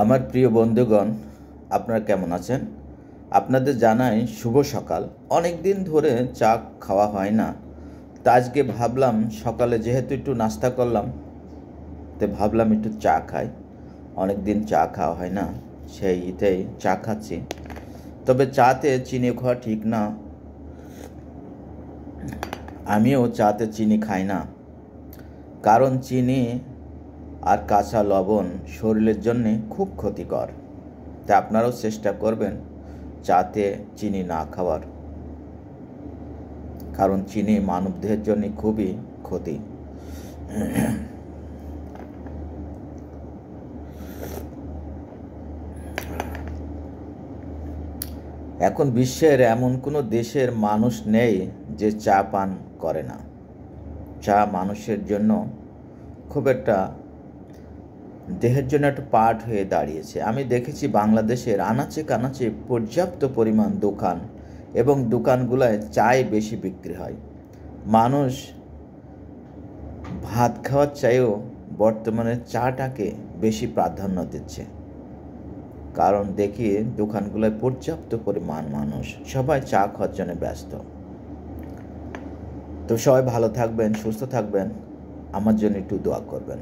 আমার প্রিয় বন্ধুগণ, আপনারা কেমন আছেন? আপনাদের জানাই শুভ সকাল। অনেক দিন ধরে চা খাওয়া হয় না, তা আজকে ভাবলাম সকালে যেহেতু একটু নাস্তা করলাম, তো ভাবলাম একটু চা খাই। অনেক দিন চা খাওয়া হয় না, সেইটাই চা খাচ্ছি। তবে চাতে চিনি খাওয়া ঠিক না। আমিও চাতে চিনি খাই না, কারণ চিনি আর কাঁচা লবণ শরীরের জন্যে খুব ক্ষতিকর। তা আপনারাও চেষ্টা করবেন চাতে চিনি না খাওয়ার, কারণ চিনি মানবদেহের জন্য খুবই ক্ষতি। এখন বিশ্বের এমন কোনো দেশের মানুষ নেই যে চা পান করে না। চা মানুষের জন্য খুব একটা দেহের জন্য একটা পার্ট হয়ে দাঁড়িয়েছে। আমি দেখেছি বাংলাদেশের আনাচে কানাচে পর্যাপ্ত পরিমাণ দোকান, এবং দোকানগুলোয় চায় বেশি বিক্রি হয়। মানুষ ভাত খাওয়ার চাইও বর্তমানে চাটাকে বেশি প্রাধান্য দিচ্ছে, কারণ দেখি দোকানগুলোয় পর্যাপ্ত পরিমাণ মানুষ, সবাই চা খাওয়ার জন্য ব্যস্ত। তো সবাই ভালো থাকবেন, সুস্থ থাকবেন, আমার জন্য একটু দোয়া করবেন।